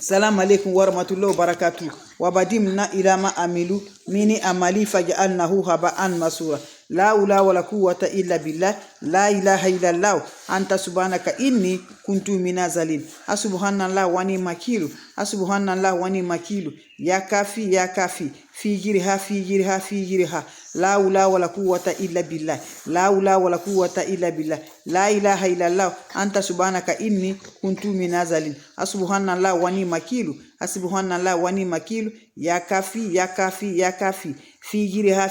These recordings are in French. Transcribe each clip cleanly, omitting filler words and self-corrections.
Salam alaikum wa rahmatullahi wa barakatuh. Wabadimna ilama amilu mini amali faj'alnahu haba'an masura. La ula wa la quwwata illa billah. La ilaha illallah. Anta subhanaka inni kuntu minazalin. Asubhanallah wa ni makilu. Asubhanallah wa ni makilu. Ya kafi ya kafi. Fi jiriha. La ula wa la quwwata illa billah. La ula wa la quwwata illa billah. La ilaha illallah. Anta subhanaka inni kuntu minazalin. Asubhanallah wa ni makilu. Asubhanallah wa ni makilu. Ya kafi. Fi jiriha.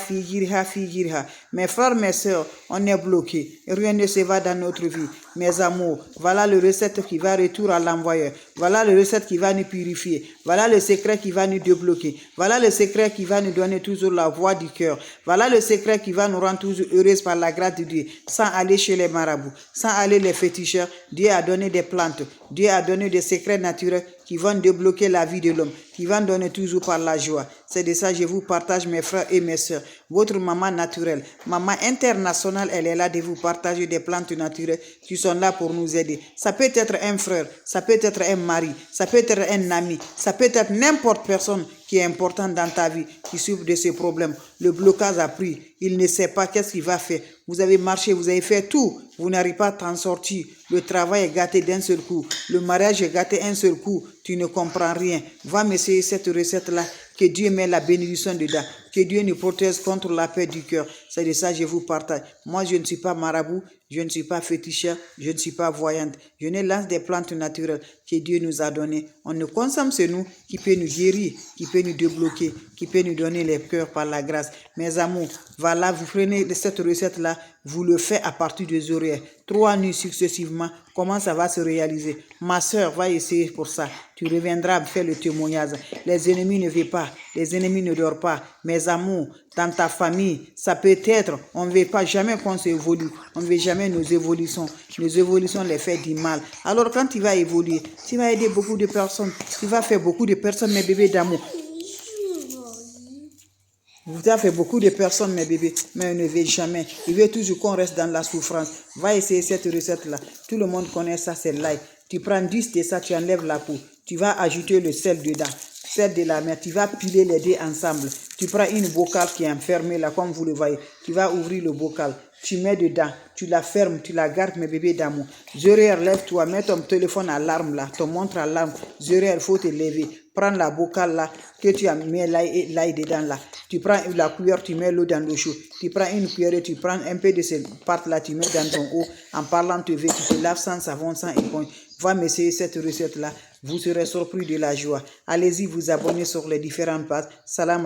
Mes frères, mes sœurs, on est bloqués. Rien ne se va dans notre vie. Mes amours, voilà le recette qui va retour à l'envoyeur. Voilà le recette qui va nous purifier. Voilà le secret qui va nous débloquer. Voilà le secret qui va nous donner toujours la voix du cœur. Voilà le secret qui va nous rendre toujours heureuses par la grâce de Dieu. Sans aller chez les marabouts, sans aller les féticheurs. Dieu a donné des plantes. Dieu a donné des secrets naturels qui vont débloquer la vie de l'homme, qui vont donner toujours par la joie. C'est de ça que je vous partage, mes frères et mes sœurs. Votre maman naturelle, maman internationale, elle est là de vous partager des plantes naturelles qui sont là pour nous aider. Ça peut être un frère, ça peut être un mari, ça peut être un ami, ça peut être n'importe personne qui est importante dans ta vie, qui souffre de ces problèmes. Le blocage a pris, il ne sait pas qu'est-ce qu'il va faire. Vous avez marché, vous avez fait tout, vous n'arrivez pas à t'en sortir. Le travail est gâté d'un seul coup, le mariage est gâté un seul coup, tu ne comprends rien. Va m'essayer cette recette-là, que Dieu met la bénédiction dedans, que Dieu nous protège contre la paix du cœur. C'est de ça que je vous partage. Moi, je ne suis pas marabout, je ne suis pas féticheur, je ne suis pas voyante. Je ne lance des plantes naturelles que Dieu nous a données. On ne consomme c'est nous qui peut nous guérir, qui peut nous débloquer, qui peut nous donner les cœurs par la grâce. Mes amours, voilà, vous prenez cette recette-là, vous le faites à partir des oreilles. 3 nuits successivement, comment ça va se réaliser? Ma soeur va essayer pour ça. Tu reviendras faire le témoignage. Les ennemis ne veulent pas, les ennemis ne dorment pas. Mes amours, dans ta famille, ça peut être, on ne veut pas jamais qu'on s'évolue. On ne veut jamais nos évolutions. Nos évolutions les fait du mal. Alors quand tu vas évoluer, tu vas aider beaucoup de personnes. Tu vas faire beaucoup de personnes, mes bébés d'amour. Vous avez fait beaucoup de personnes, mes bébés, mais on ne veut jamais. Il veut toujours qu'on reste dans la souffrance. Va essayer cette recette-là. Tout le monde connaît ça, c'est l'ail. Tu prends 10 de ça, tu enlèves la peau. Tu vas ajouter le sel dedans. Sel de la mer. Tu vas piler les deux ensemble. Tu prends une bocal qui est enfermée là, comme vous le voyez. Tu vas ouvrir le bocal. Tu mets dedans. Tu la fermes, tu la gardes, mes bébés d'amour. Zéro, lève-toi, mets ton téléphone à l'alarme là, ton montre à l'alarme. Zéro, il faut te lever. Prends la bocal là, que tu as mis l'ail dedans là. Tu prends la cuillère, tu mets l'eau dans l'eau chaude. Tu prends une cuillère, tu prends un peu de cette pâte là, tu mets dans ton eau. En parlant, tu te laves sans savon, sans éponge. Va m'essayer cette recette là. Vous serez surpris de la joie. Allez-y, vous abonner sur les différentes pages. Salam.